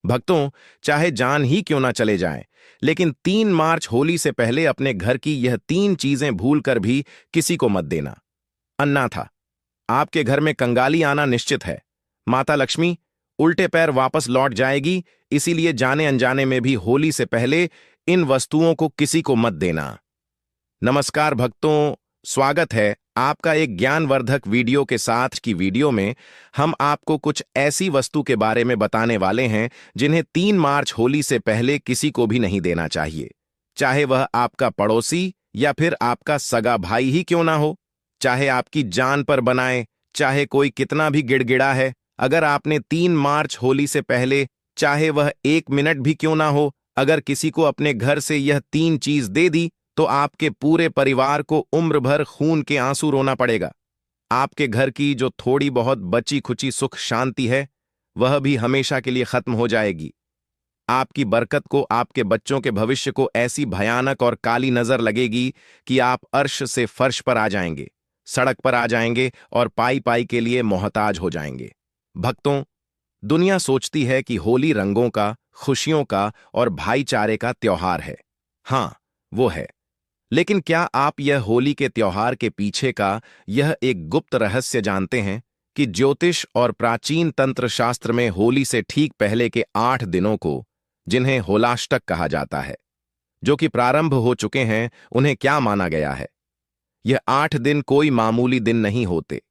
भक्तों, चाहे जान ही क्यों ना चले जाए, लेकिन 3 मार्च होली से पहले अपने घर की यह 3 चीजें भूलकर भी किसी को मत देना। अन्नाथा, आपके घर में कंगाली आना निश्चित है। माता लक्ष्मी उल्टे पैर वापस लौट जाएगी, इसीलिए जाने अनजाने में भी होली से पहले इन वस्तुओं को किसी को मत देना। नमस्कार भक्तों, स्वागत है आपका एक ज्ञानवर्धक वीडियो के साथ। की वीडियो में हम आपको कुछ ऐसी वस्तु के बारे में बताने वाले हैं जिन्हें 3 मार्च होली से पहले किसी को भी नहीं देना चाहिए, चाहे वह आपका पड़ोसी या फिर आपका सगा भाई ही क्यों ना हो, चाहे आपकी जान पर बनाए, चाहे कोई कितना भी गिड़गिड़ा है। अगर आपने 3 मार्च होली से पहले, चाहे वह 1 मिनट भी क्यों ना हो, अगर किसी को अपने घर से यह 3 चीज दे दी तो आपके पूरे परिवार को उम्र भर खून के आंसू रोना पड़ेगा। आपके घर की जो थोड़ी बहुत बची खुची सुख शांति है, वह भी हमेशा के लिए खत्म हो जाएगी। आपकी बरकत को, आपके बच्चों के भविष्य को ऐसी भयानक और काली नजर लगेगी कि आप अर्श से फर्श पर आ जाएंगे, सड़क पर आ जाएंगे और पाई पाई के लिए मोहताज हो जाएंगे। भक्तों, दुनिया सोचती है कि होली रंगों का, खुशियों का और भाईचारे का त्योहार है। हाँ, वो है। लेकिन क्या आप यह होली के त्योहार के पीछे का यह एक गुप्त रहस्य जानते हैं कि ज्योतिष और प्राचीन तंत्र शास्त्र में होली से ठीक पहले के 8 दिनों को, जिन्हें होलाष्टक कहा जाता है, जो कि प्रारंभ हो चुके हैं, उन्हें क्या माना गया है? यह 8 दिन कोई मामूली दिन नहीं होते।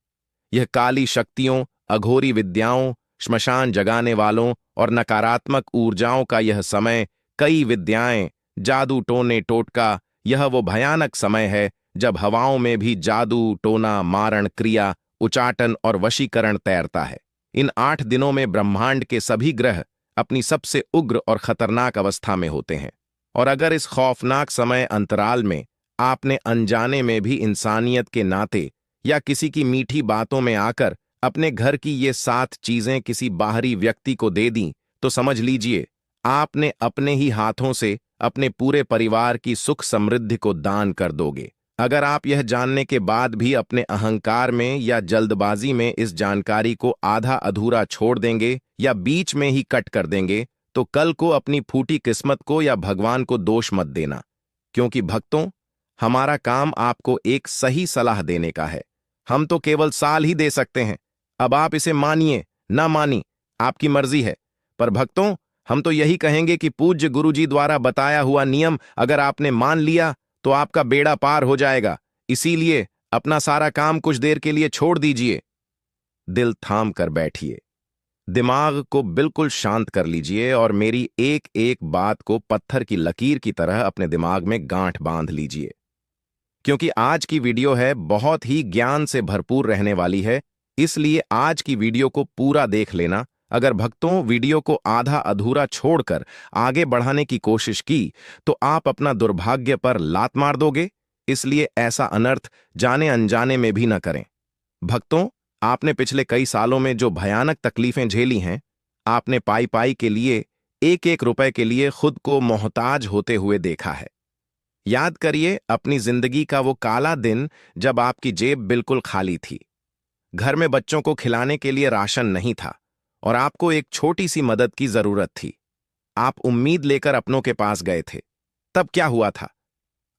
यह काली शक्तियों, अघोरी विद्याओं, श्मशान जगाने वालों और नकारात्मक ऊर्जाओं का यह समय, कई विद्याएं, जादू टोने टोटका, यह वो भयानक समय है जब हवाओं में भी जादू टोना, मारण क्रिया, उचाटन और वशीकरण तैरता है। इन 8 दिनों में ब्रह्मांड के सभी ग्रह अपनी सबसे उग्र और खतरनाक अवस्था में होते हैं। और अगर इस खौफनाक समय अंतराल में आपने अनजाने में भी इंसानियत के नाते या किसी की मीठी बातों में आकर अपने घर की ये 7 चीजें किसी बाहरी व्यक्ति को दे दी, तो समझ लीजिए आपने अपने ही हाथों से अपने पूरे परिवार की सुख समृद्धि को दान कर दोगे। अगर आप यह जानने के बाद भी अपने अहंकार में या जल्दबाजी में इस जानकारी को आधा अधूरा छोड़ देंगे या बीच में ही कट कर देंगे, तो कल को अपनी फूटी किस्मत को या भगवान को दोष मत देना। क्योंकि भक्तों, हमारा काम आपको एक सही सलाह देने का है। हम तो केवल साल ही दे सकते हैं। अब आप इसे मानिए ना मानी, आपकी मर्जी है। पर भक्तों, हम तो यही कहेंगे कि पूज्य गुरुजी द्वारा बताया हुआ नियम अगर आपने मान लिया तो आपका बेड़ा पार हो जाएगा। इसीलिए अपना सारा काम कुछ देर के लिए छोड़ दीजिए। दिल थाम कर बैठिए, दिमाग को बिल्कुल शांत कर लीजिए और मेरी एक एक बात को पत्थर की लकीर की तरह अपने दिमाग में गांठ बांध लीजिए। क्योंकि आज की वीडियो है बहुत ही ज्ञान से भरपूर रहने वाली है, इसलिए आज की वीडियो को पूरा देख लेना। अगर भक्तों वीडियो को आधा अधूरा छोड़कर आगे बढ़ाने की कोशिश की तो आप अपना दुर्भाग्य पर लात मार दोगे, इसलिए ऐसा अनर्थ जाने अनजाने में भी न करें। भक्तों, आपने पिछले कई सालों में जो भयानक तकलीफें झेली हैं, आपने पाई पाई के लिए, एक एक रुपए के लिए खुद को मोहताज होते हुए देखा है। याद करिए अपनी जिंदगी का वो काला दिन जब आपकी जेब बिल्कुल खाली थी, घर में बच्चों को खिलाने के लिए राशन नहीं था और आपको एक छोटी सी मदद की जरूरत थी। आप उम्मीद लेकर अपनों के पास गए थे। तब क्या हुआ था?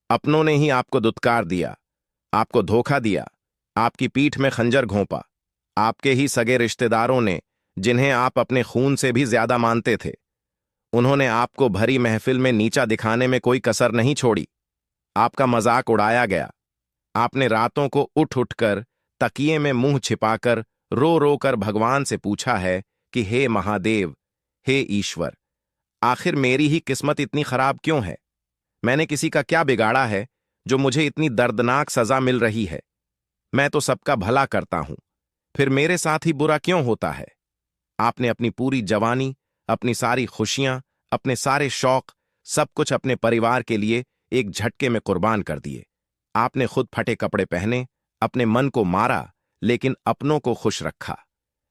अपनों ने ही आपको दुत्कार दिया, आपको धोखा दिया, आपकी पीठ में खंजर घोंपा। आपके ही सगे रिश्तेदारों ने, जिन्हें आप अपने खून से भी ज्यादा मानते थे, उन्होंने आपको भरी महफिल में नीचा दिखाने में कोई कसर नहीं छोड़ी। आपका मजाक उड़ाया गया। आपने रातों को उठ उठकर तकिए में मुंह छिपाकर रो रो कर भगवान से पूछा है कि हे महादेव, हे ईश्वर, आखिर मेरी ही किस्मत इतनी खराब क्यों है? मैंने किसी का क्या बिगाड़ा है जो मुझे इतनी दर्दनाक सजा मिल रही है? मैं तो सबका भला करता हूं, फिर मेरे साथ ही बुरा क्यों होता है? आपने अपनी पूरी जवानी, अपनी सारी खुशियां, अपने सारे शौक, सब कुछ अपने परिवार के लिए एक झटके में कुर्बान कर दिए। आपने खुद फटे कपड़े पहने, अपने मन को मारा, लेकिन अपनों को खुश रखा।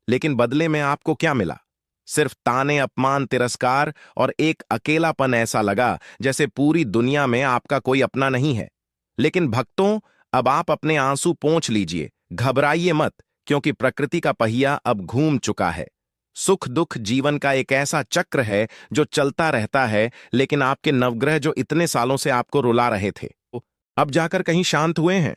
लेकिन बदले में आपको क्या मिला? सिर्फ ताने, अपमान, तिरस्कार और एक अकेलापन। ऐसा लगा जैसे पूरी दुनिया में आपका कोई अपना नहीं है। लेकिन भक्तों, अब आप अपने आंसू पोंछ लीजिए, घबराइए मत, क्योंकि प्रकृति का पहिया अब घूम चुका है। सुख दुख जीवन का एक ऐसा चक्र है जो चलता रहता है, लेकिन आपके नवग्रह जो इतने सालों से आपको रुला रहे थे, अब जाकर कहीं शांत हुए हैं।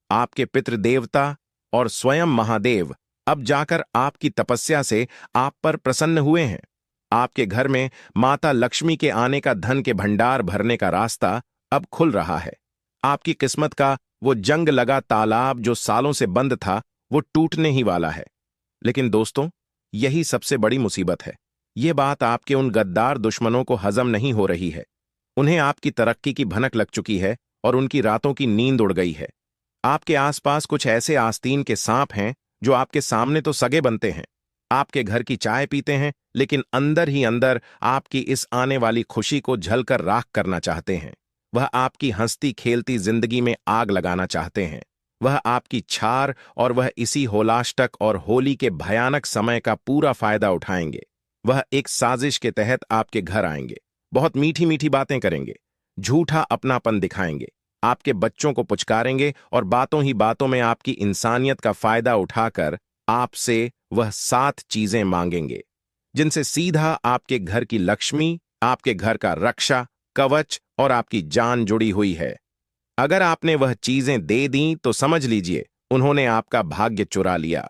आपके पितृ देवता और स्वयं महादेव अब जाकर आपकी तपस्या से आप पर प्रसन्न हुए हैं। आपके घर में माता लक्ष्मी के आने का धन के भंडार भरने का रास्ता अब खुल रहा है। आपकी किस्मत का वो जंग लगा तालाब जो सालों से बंद था, वो टूटने ही वाला है। लेकिन दोस्तों, यही सबसे बड़ी मुसीबत है। ये बात आपके उन गद्दार दुश्मनों को हजम नहीं हो रही है। उन्हें आपकी तरक्की की भनक लग चुकी है और उनकी रातों की नींद उड़ गई है। आपके आसपास कुछ ऐसे आस्तीन के सांप हैं जो आपके सामने तो सगे बनते हैं, आपके घर की चाय पीते हैं, लेकिन अंदर ही अंदर आपकी इस आने वाली खुशी को झलकर राख करना चाहते हैं। वह आपकी हंसती खेलती जिंदगी में आग लगाना चाहते हैं। वह आपकी छार और वह इसी होलाष्टक और होली के भयानक समय का पूरा फायदा उठाएंगे। वह एक साजिश के तहत आपके घर आएंगे, बहुत मीठी मीठी बातें करेंगे, झूठा अपनापन दिखाएंगे, आपके बच्चों को पुचकारेंगे और बातों ही बातों में आपकी इंसानियत का फायदा उठाकर आपसे वह 7 चीजें मांगेंगे, जिनसे सीधा आपके घर की लक्ष्मी, आपके घर का रक्षा कवच और आपकी जान जुड़ी हुई है। अगर आपने वह चीजें दे दी तो समझ लीजिए उन्होंने आपका भाग्य चुरा लिया।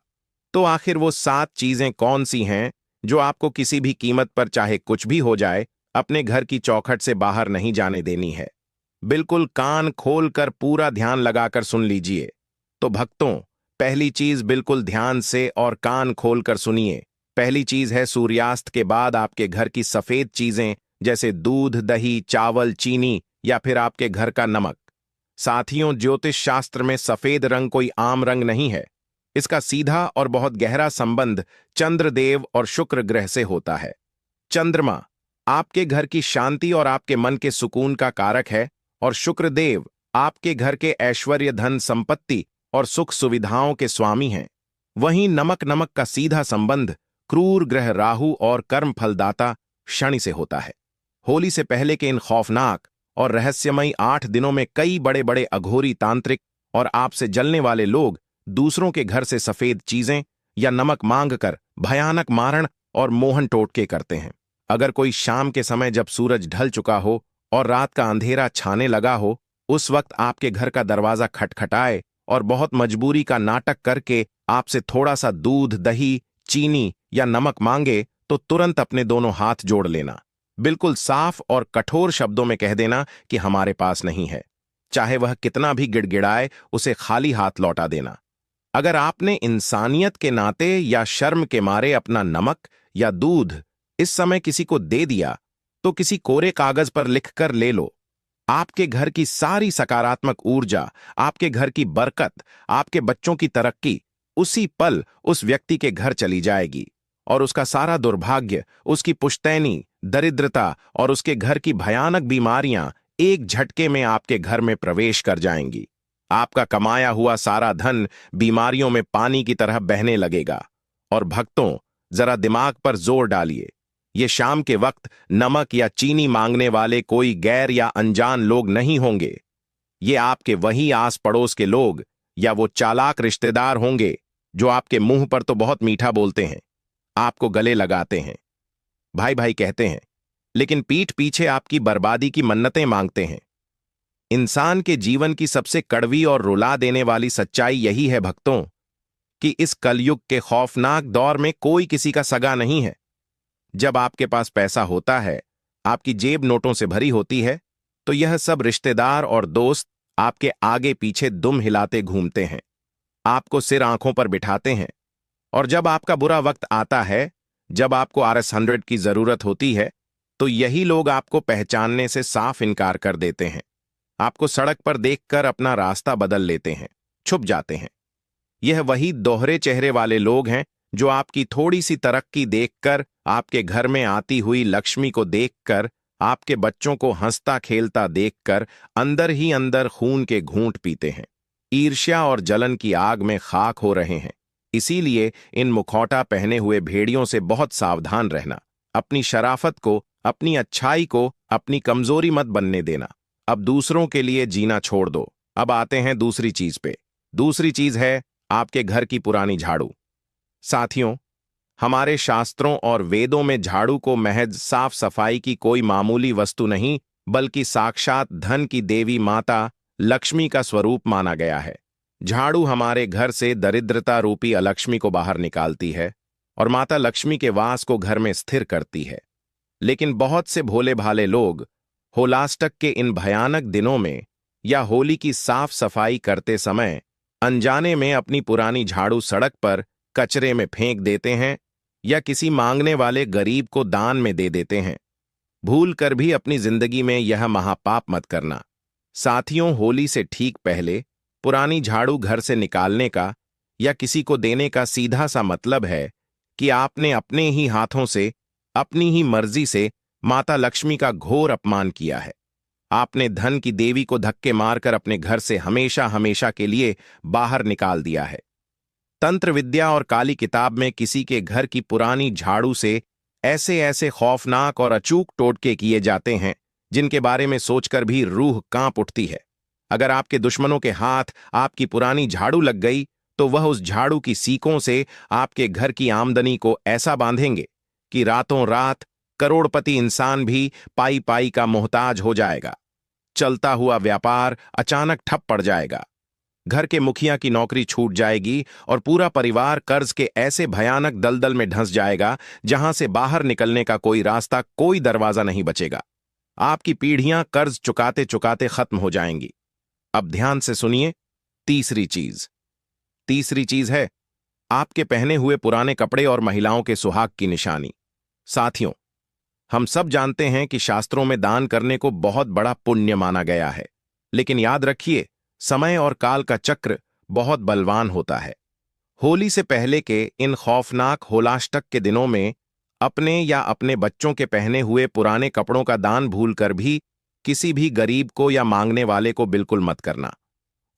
तो आखिर वो 7 चीजें कौन सी हैं जो आपको किसी भी कीमत पर, चाहे कुछ भी हो जाए, अपने घर की चौखट से बाहर नहीं जाने देनी है? बिल्कुल कान खोलकर पूरा ध्यान लगाकर सुन लीजिए। तो भक्तों, पहली चीज बिल्कुल ध्यान से और कान खोलकर सुनिए। पहली चीज है सूर्यास्त के बाद आपके घर की सफेद चीजें, जैसे दूध, दही, चावल, चीनी या फिर आपके घर का नमक। साथियों, ज्योतिष शास्त्र में सफेद रंग कोई आम रंग नहीं है। इसका सीधा और बहुत गहरा संबंध चंद्रदेव और शुक्र ग्रह से होता है। चंद्रमा आपके घर की शांति और आपके मन के सुकून का कारक है, और शुक्रदेव आपके घर के ऐश्वर्य, धन, संपत्ति और सुख सुविधाओं के स्वामी हैं। वहीं नमक का सीधा संबंध क्रूर ग्रह राहु और कर्म फलदाता शनि से होता है। होली से पहले के इन खौफनाक और रहस्यमयी 8 दिनों में कई बड़े बड़े अघोरी, तांत्रिक और आपसे जलने वाले लोग दूसरों के घर से सफेद चीजें या नमक मांगकर भयानक मारण और मोहन टोटके करते हैं। अगर कोई शाम के समय, जब सूरज ढल चुका हो और रात का अंधेरा छाने लगा हो, उस वक्त आपके घर का दरवाजा खटखटाए और बहुत मजबूरी का नाटक करके आपसे थोड़ा सा दूध, दही, चीनी या नमक मांगे, तो तुरंत अपने दोनों हाथ जोड़ लेना। बिल्कुल साफ और कठोर शब्दों में कह देना कि हमारे पास नहीं है। चाहे वह कितना भी गिड़गिड़ाए, उसे खाली हाथ लौटा देना। अगर आपने इंसानियत के नाते या शर्म के मारे अपना नमक या दूध इस समय किसी को दे दिया, तो किसी कोरे कागज पर लिखकर ले लो। आपके घर की सारी सकारात्मक ऊर्जा, आपके घर की बरकत, आपके बच्चों की तरक्की उसी पल उस व्यक्ति के घर चली जाएगी, और उसका सारा दुर्भाग्य, उसकी पुश्तैनी, दरिद्रता और उसके घर की भयानक बीमारियां एक झटके में आपके घर में प्रवेश कर जाएंगी। आपका कमाया हुआ सारा धन बीमारियों में पानी की तरह बहने लगेगा। और भक्तों, जरा दिमाग पर जोर डालिए। ये शाम के वक्त नमक या चीनी मांगने वाले कोई गैर या अनजान लोग नहीं होंगे। ये आपके वही आस पड़ोस के लोग या वो चालाक रिश्तेदार होंगे जो आपके मुंह पर तो बहुत मीठा बोलते हैं, आपको गले लगाते हैं, भाई भाई कहते हैं, लेकिन पीठ पीछे आपकी बर्बादी की मन्नतें मांगते हैं। इंसान के जीवन की सबसे कड़वी और रुला देने वाली सच्चाई यही है भक्तों, कि इस कलयुग के खौफनाक दौर में कोई किसी का सगा नहीं है। जब आपके पास पैसा होता है, आपकी जेब नोटों से भरी होती है, तो यह सब रिश्तेदार और दोस्त आपके आगे पीछे दुम हिलाते घूमते हैं, आपको सिर आंखों पर बिठाते हैं। और जब आपका बुरा वक्त आता है, जब आपको RS-100 की जरूरत होती है, तो यही लोग आपको पहचानने से साफ इनकार कर देते हैं। आपको सड़क पर देखकर अपना रास्ता बदल लेते हैं, छुप जाते हैं। यह वही दोहरे चेहरे वाले लोग हैं जो आपकी थोड़ी सी तरक्की देखकर, आपके घर में आती हुई लक्ष्मी को देखकर, आपके बच्चों को हंसता खेलता देखकर अंदर ही अंदर खून के घूंट पीते हैं, ईर्ष्या और जलन की आग में खाक हो रहे हैं। इसीलिए इन मुखौटा पहने हुए भेड़ियों से बहुत सावधान रहना। अपनी शराफत को, अपनी अच्छाई को अपनी कमजोरी मत बनने देना। अब दूसरों के लिए जीना छोड़ दो। अब आते हैं दूसरी चीज पे। दूसरी चीज है आपके घर की पुरानी झाड़ू। साथियों, हमारे शास्त्रों और वेदों में झाड़ू को महज साफ सफाई की कोई मामूली वस्तु नहीं, बल्कि साक्षात धन की देवी माता लक्ष्मी का स्वरूप माना गया है। झाड़ू हमारे घर से दरिद्रता रूपी अलक्ष्मी को बाहर निकालती है और माता लक्ष्मी के वास को घर में स्थिर करती है। लेकिन बहुत से भोले भाले लोग होलाष्टक के इन भयानक दिनों में या होली की साफ सफाई करते समय अनजाने में अपनी पुरानी झाड़ू सड़क पर कचरे में फेंक देते हैं या किसी मांगने वाले गरीब को दान में दे देते हैं। भूल कर भी अपनी जिंदगी में यह महापाप मत करना। साथियों, होली से ठीक पहले पुरानी झाड़ू घर से निकालने का या किसी को देने का सीधा सा मतलब है कि आपने अपने ही हाथों से, अपनी ही मर्जी से माता लक्ष्मी का घोर अपमान किया है। आपने धन की देवी को धक्के मारकर अपने घर से हमेशा हमेशा के लिए बाहर निकाल दिया है। तंत्र विद्या और काली किताब में किसी के घर की पुरानी झाड़ू से ऐसे ऐसे खौफनाक और अचूक टोटके किए जाते हैं जिनके बारे में सोचकर भी रूह कांप उठती है। अगर आपके दुश्मनों के हाथ आपकी पुरानी झाड़ू लग गई तो वह उस झाड़ू की सीकों से आपके घर की आमदनी को ऐसा बांधेंगे कि रातों रात करोड़पति इंसान भी पाई पाई का मोहताज हो जाएगा। चलता हुआ व्यापार अचानक ठप पड़ जाएगा। घर के मुखिया की नौकरी छूट जाएगी और पूरा परिवार कर्ज के ऐसे भयानक दलदल में धंस जाएगा जहां से बाहर निकलने का कोई रास्ता, कोई दरवाजा नहीं बचेगा। आपकी पीढ़ियां कर्ज चुकाते चुकाते खत्म हो जाएंगी। अब ध्यान से सुनिए। तीसरी चीज है आपके पहने हुए पुराने कपड़े और महिलाओं के सुहाग की निशानी। साथियों, हम सब जानते हैं कि शास्त्रों में दान करने को बहुत बड़ा पुण्य माना गया है, लेकिन याद रखिए, समय और काल का चक्र बहुत बलवान होता है। होली से पहले के इन खौफनाक होलाष्टक के दिनों में अपने या अपने बच्चों के पहने हुए पुराने कपड़ों का दान भूलकर भी किसी भी गरीब को या मांगने वाले को बिल्कुल मत करना।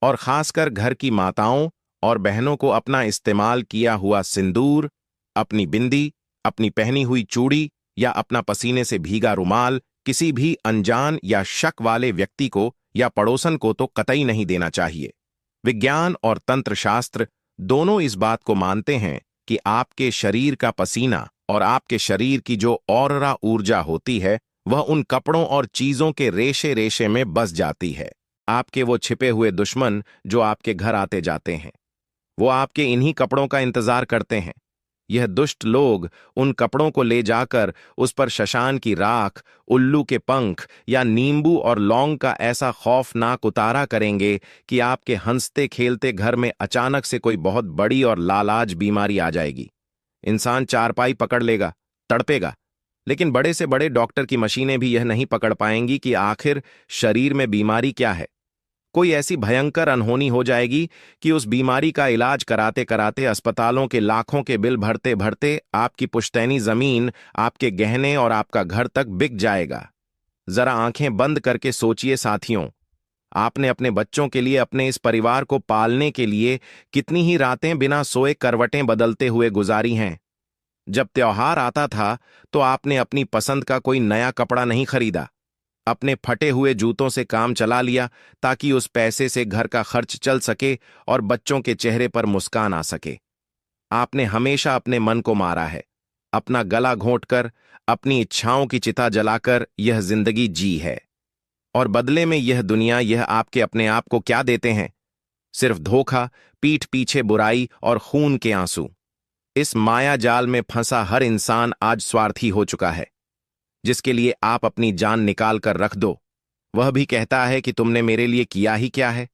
और खासकर घर की माताओं और बहनों को अपना इस्तेमाल किया हुआ सिंदूर, अपनी बिंदी, अपनी पहनी हुई चूड़ी या अपना पसीने से भीगा रुमाल किसी भी अनजान या शक वाले व्यक्ति को या पड़ोसन को तो कतई नहीं देना चाहिए। विज्ञान और तंत्र शास्त्र दोनों इस बात को मानते हैं कि आपके शरीर का पसीना और आपके शरीर की जो ऑरा ऊर्जा होती है वह उन कपड़ों और चीजों के रेशे रेशे में बस जाती है। आपके वो छिपे हुए दुश्मन जो आपके घर आते जाते हैं, वो आपके इन्हीं कपड़ों का इंतजार करते हैं। यह दुष्ट लोग उन कपड़ों को ले जाकर उस पर शशान की राख, उल्लू के पंख या नींबू और लौंग का ऐसा खौफनाक उतारा करेंगे कि आपके हंसते खेलते घर में अचानक से कोई बहुत बड़ी और लालाज बीमारी आ जाएगी। इंसान चारपाई पकड़ लेगा, तड़पेगा, लेकिन बड़े से बड़े डॉक्टर की मशीनें भी यह नहीं पकड़ पाएंगी कि आखिर शरीर में बीमारी क्या है। कोई ऐसी भयंकर अनहोनी हो जाएगी कि उस बीमारी का इलाज कराते कराते अस्पतालों के लाखों के बिल भरते भरते आपकी पुश्तैनी जमीन, आपके गहने और आपका घर तक बिक जाएगा। जरा आंखें बंद करके सोचिए साथियों, आपने अपने बच्चों के लिए, अपने इस परिवार को पालने के लिए कितनी ही रातें बिना सोए करवटें बदलते हुए गुजारी हैं। जब त्योहार आता था तो आपने अपनी पसंद का कोई नया कपड़ा नहीं खरीदा, अपने फटे हुए जूतों से काम चला लिया ताकि उस पैसे से घर का खर्च चल सके और बच्चों के चेहरे पर मुस्कान आ सके। आपने हमेशा अपने मन को मारा है, अपना गला घोंटकर, अपनी इच्छाओं की चिता जलाकर यह जिंदगी जी है। और बदले में यह दुनिया, यह आपके अपने आप को क्या देते हैं? सिर्फ धोखा, पीठ पीछे बुराई और खून के आंसू। इस माया जाल में फंसा हर इंसान आज स्वार्थी हो चुका है। जिसके लिए आप अपनी जान निकाल कर रख दो, वह भी कहता है कि तुमने मेरे लिए किया ही क्या है।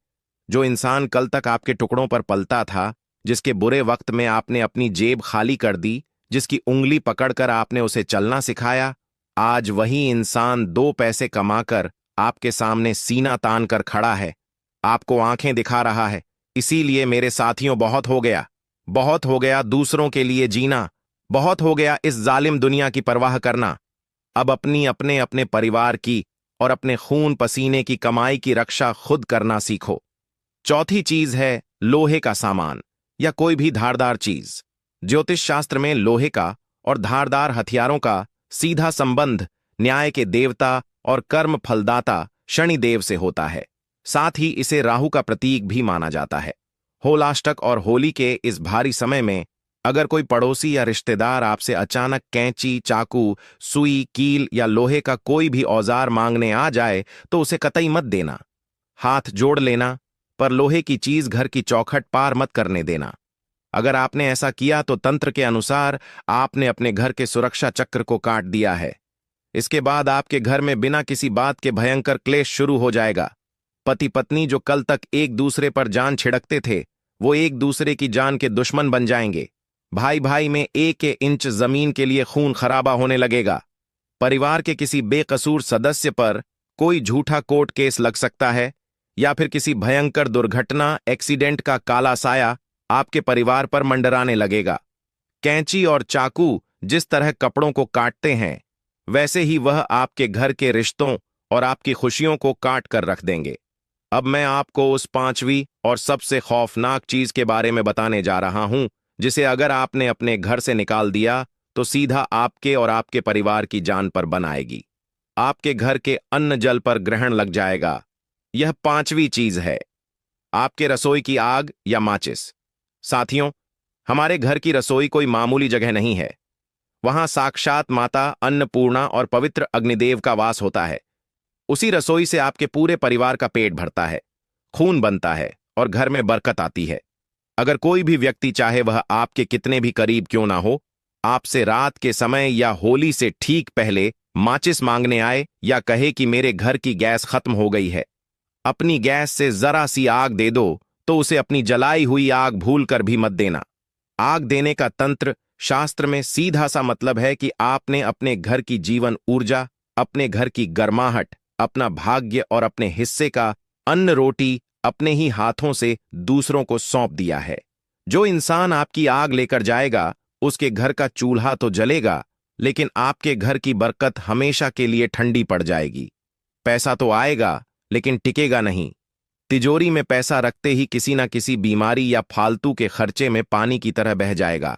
जो इंसान कल तक आपके टुकड़ों पर पलता था, जिसके बुरे वक्त में आपने अपनी जेब खाली कर दी, जिसकी उंगली पकड़कर आपने उसे चलना सिखाया, आज वही इंसान 2 पैसे कमाकर आपके सामने सीना तान कर खड़ा है, आपको आंखें दिखा रहा है। इसीलिए मेरे साथियों, बहुत हो गया, बहुत हो गया दूसरों के लिए जीना, बहुत हो गया इस जालिम दुनिया की परवाह करना। अब अपने अपने परिवार की और अपने खून पसीने की कमाई की रक्षा खुद करना सीखो। चौथी चीज है लोहे का सामान या कोई भी धारदार चीज। ज्योतिष शास्त्र में लोहे का और धारदार हथियारों का सीधा संबंध न्याय के देवता और कर्म फलदाता शनिदेव से होता है। साथ ही इसे राहु का प्रतीक भी माना जाता है। होलाष्टक और होली के इस भारी समय में अगर कोई पड़ोसी या रिश्तेदार आपसे अचानक कैंची, चाकू, सुई, कील या लोहे का कोई भी औजार मांगने आ जाए तो उसे कतई मत देना। हाथ जोड़ लेना, पर लोहे की चीज घर की चौखट पार मत करने देना। अगर आपने ऐसा किया तो तंत्र के अनुसार आपने अपने घर के सुरक्षा चक्र को काट दिया है। इसके बाद आपके घर में बिना किसी बात के भयंकर क्लेश शुरू हो जाएगा। पति पत्नी जो कल तक एक दूसरे पर जान छिड़कते थे, वो एक दूसरे की जान के दुश्मन बन जाएंगे। भाई भाई में एक इंच जमीन के लिए खून खराबा होने लगेगा। परिवार के किसी बेकसूर सदस्य पर कोई झूठा कोर्ट केस लग सकता है, या फिर किसी भयंकर दुर्घटना, एक्सीडेंट का काला साया आपके परिवार पर मंडराने लगेगा। कैंची और चाकू जिस तरह कपड़ों को काटते हैं, वैसे ही वह आपके घर के रिश्तों और आपकी खुशियों को काट कर रख देंगे। अब मैं आपको उस पांचवी और सबसे खौफनाक चीज के बारे में बताने जा रहा हूं, जिसे अगर आपने अपने घर से निकाल दिया तो सीधा आपके और आपके परिवार की जान पर बनाएगी। आपके घर के अन्न जल पर ग्रहण लग जाएगा। यह पांचवी चीज है आपके रसोई की आग या माचिस। साथियों, हमारे घर की रसोई कोई मामूली जगह नहीं है। वहां साक्षात माता अन्नपूर्णा और पवित्र अग्निदेव का वास होता है। उसी रसोई से आपके पूरे परिवार का पेट भरता है, खून बनता है और घर में बरकत आती है। अगर कोई भी व्यक्ति, चाहे वह आपके कितने भी करीब क्यों ना हो, आपसे रात के समय या होली से ठीक पहले माचिस मांगने आए या कहे कि मेरे घर की गैस खत्म हो गई है, अपनी गैस से जरा सी आग दे दो, तो उसे अपनी जलाई हुई आग भूल कर भी मत देना। आग देने का तंत्र शास्त्र में सीधा सा मतलब है कि आपने अपने घर की जीवन ऊर्जा, अपने घर की गर्माहट, अपना भाग्य और अपने हिस्से का अन्न रोटी अपने ही हाथों से दूसरों को सौंप दिया है। जो इंसान आपकी आग लेकर जाएगा, उसके घर का चूल्हा तो जलेगा, लेकिन आपके घर की बरकत हमेशा के लिए ठंडी पड़ जाएगी। पैसा तो आएगा, लेकिन टिकेगा नहीं। तिजोरी में पैसा रखते ही किसी ना किसी बीमारी या फालतू के खर्चे में पानी की तरह बह जाएगा।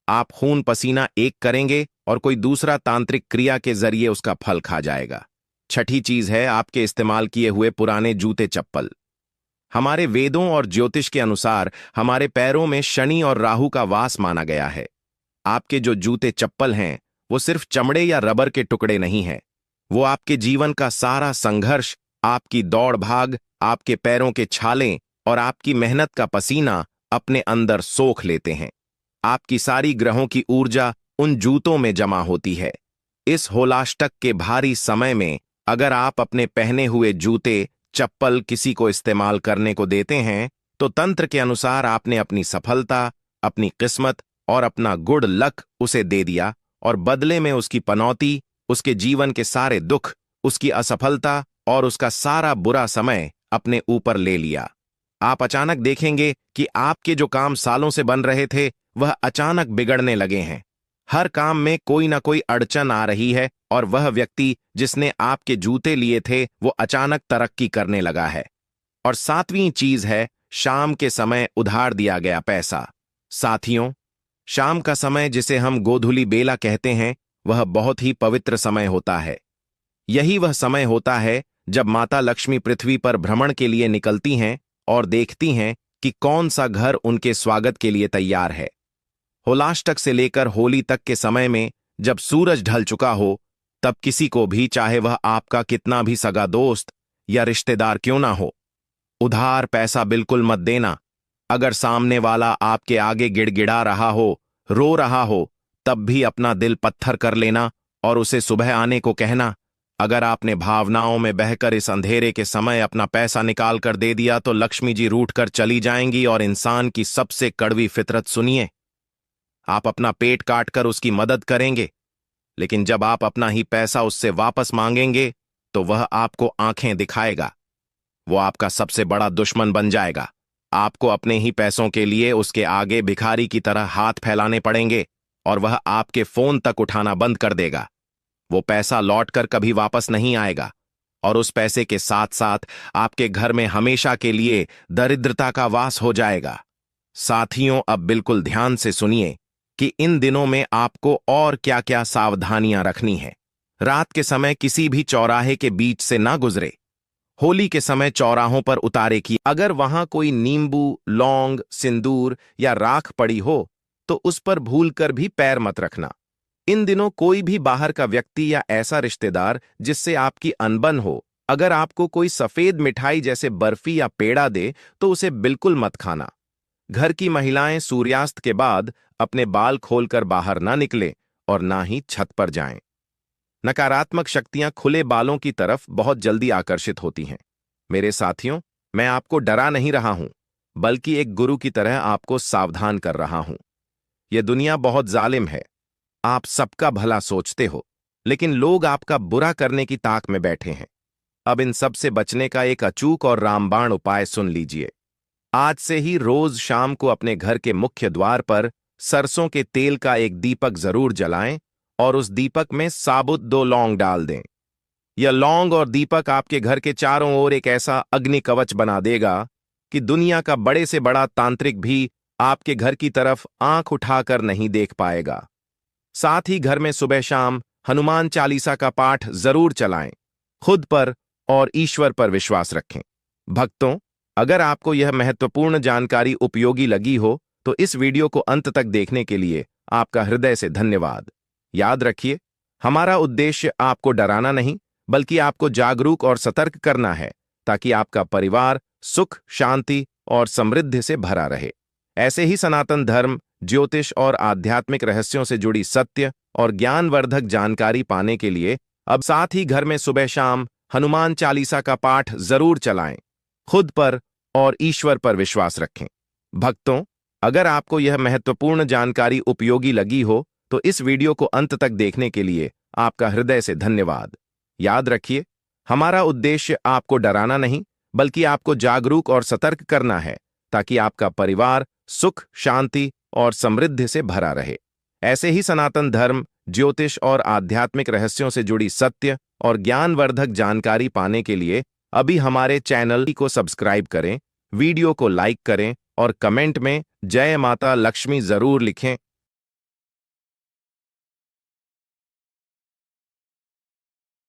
आप खून पसीना एक करेंगे और कोई दूसरा तांत्रिक क्रिया के जरिए उसका फल खा जाएगा। छठी चीज है आपके इस्तेमाल किए हुए पुराने जूते चप्पल। हमारे वेदों और ज्योतिष के अनुसार हमारे पैरों में शनि और राहु का वास माना गया है। आपके जो जूते चप्पल हैं, वो सिर्फ चमड़े या रबर के टुकड़े नहीं हैं। वो आपके जीवन का सारा संघर्ष, आपकी दौड़ भाग, आपके पैरों के छाले और आपकी मेहनत का पसीना अपने अंदर सोख लेते हैं। आपकी सारी ग्रहों की ऊर्जा उन जूतों में जमा होती है। इस होलाष्टक के भारी समय में अगर आप अपने पहने हुए जूते चप्पल किसी को इस्तेमाल करने को देते हैं, तो तंत्र के अनुसार आपने अपनी सफलता, अपनी किस्मत और अपना गुड लक उसे दे दिया, और बदले में उसकी पनौती, उसके जीवन के सारे दुख, उसकी असफलता और उसका सारा बुरा समय अपने ऊपर ले लिया। आप अचानक देखेंगे कि आपके जो काम सालों से बन रहे थे, वह अचानक बिगड़ने लगे हैं। हर काम में कोई ना कोई अड़चन आ रही है, और वह व्यक्ति जिसने आपके जूते लिए थे, वो अचानक तरक्की करने लगा है। और सातवीं चीज है शाम के समय उधार दिया गया पैसा। साथियों, शाम का समय, जिसे हम गोधूली बेला कहते हैं, वह बहुत ही पवित्र समय होता है। यही वह समय होता है जब माता लक्ष्मी पृथ्वी पर भ्रमण के लिए निकलती हैं और देखती हैं कि कौन सा घर उनके स्वागत के लिए तैयार है। होलाष्टक से लेकर होली तक के समय में जब सूरज ढल चुका हो, तब किसी को भी, चाहे वह आपका कितना भी सगा दोस्त या रिश्तेदार क्यों ना हो, उधार पैसा बिल्कुल मत देना। अगर सामने वाला आपके आगे गिड़गिड़ा रहा हो, रो रहा हो, तब भी अपना दिल पत्थर कर लेना और उसे सुबह आने को कहना। अगर आपने भावनाओं में बहकर इस अंधेरे के समय अपना पैसा निकाल कर दे दिया, तो लक्ष्मी जी रूठ कर चली जाएंगी। और इंसान की सबसे कड़वी फितरत सुनिए, आप अपना पेट काट कर उसकी मदद करेंगे, लेकिन जब आप अपना ही पैसा उससे वापस मांगेंगे, तो वह आपको आंखें दिखाएगा। वो आपका सबसे बड़ा दुश्मन बन जाएगा। आपको अपने ही पैसों के लिए उसके आगे भिखारी की तरह हाथ फैलाने पड़ेंगे, और वह आपके फोन तक उठाना बंद कर देगा। वो पैसा लौटकर कभी वापस नहीं आएगा, और उस पैसे के साथ साथ आपके घर में हमेशा के लिए दरिद्रता का वास हो जाएगा। साथियों, अब बिल्कुल ध्यान से सुनिए कि इन दिनों में आपको और क्या क्या सावधानियां रखनी है। रात के समय किसी भी चौराहे के बीच से ना गुजरे। होली के समय चौराहों पर उतारे की अगर वहां कोई नींबू, लौंग, सिंदूर या राख पड़ी हो, तो उस पर भूल कर भी पैर मत रखना। इन दिनों कोई भी बाहर का व्यक्ति या ऐसा रिश्तेदार जिससे आपकी अनबन हो, अगर आपको कोई सफेद मिठाई जैसे बर्फी या पेड़ा दे तो उसे बिल्कुल मत खाना। घर की महिलाएं सूर्यास्त के बाद अपने बाल खोलकर बाहर ना निकलें और ना ही छत पर जाएं। नकारात्मक शक्तियां खुले बालों की तरफ बहुत जल्दी आकर्षित होती हैं। मेरे साथियों, मैं आपको डरा नहीं रहा हूं, बल्कि एक गुरु की तरह आपको सावधान कर रहा हूं। यह दुनिया बहुत जालिम है। आप सबका भला सोचते हो, लेकिन लोग आपका बुरा करने की ताक में बैठे हैं। अब इन सब से बचने का एक अचूक और रामबाण उपाय सुन लीजिए। आज से ही रोज शाम को अपने घर के मुख्य द्वार पर सरसों के तेल का एक दीपक जरूर जलाएं और उस दीपक में साबुत 2 लौंग डाल दें। यह लौंग और दीपक आपके घर के चारों ओर एक ऐसा अग्नि कवच बना देगा कि दुनिया का बड़े से बड़ा तांत्रिक भी आपके घर की तरफ आंख उठाकर नहीं देख पाएगा। साथ ही घर में सुबह शाम हनुमान चालीसा का पाठ जरूर चलाएं। खुद पर और ईश्वर पर विश्वास रखें। भक्तों, अगर आपको यह महत्वपूर्ण जानकारी उपयोगी लगी हो तो इस वीडियो को अंत तक देखने के लिए आपका हृदय से धन्यवाद। याद रखिए, हमारा उद्देश्य आपको डराना नहीं, बल्कि आपको जागरूक और सतर्क करना है, ताकि आपका परिवार सुख, शांति और समृद्धि से भरा रहे। ऐसे ही सनातन धर्म, ज्योतिष और आध्यात्मिक रहस्यों से जुड़ी सत्य और ज्ञानवर्धक जानकारी पाने के लिए अब साथ ही घर में सुबह शाम हनुमान चालीसा का पाठ जरूर चलाएं। खुद पर और ईश्वर पर विश्वास रखें। भक्तों, अगर आपको यह महत्वपूर्ण जानकारी उपयोगी लगी हो तो इस वीडियो को अंत तक देखने के लिए आपका हृदय से धन्यवाद। याद रखिए, हमारा उद्देश्य आपको डराना नहीं, बल्कि आपको जागरूक और सतर्क करना है, ताकि आपका परिवार सुख, शांति और समृद्धि से भरा रहे। ऐसे ही सनातन धर्म, ज्योतिष और आध्यात्मिक रहस्यों से जुड़ी सत्य और ज्ञानवर्धक जानकारी पाने के लिए अभी हमारे चैनल को सब्सक्राइब करें, वीडियो को लाइक करें और कमेंट में जय माता लक्ष्मी जरूर लिखें।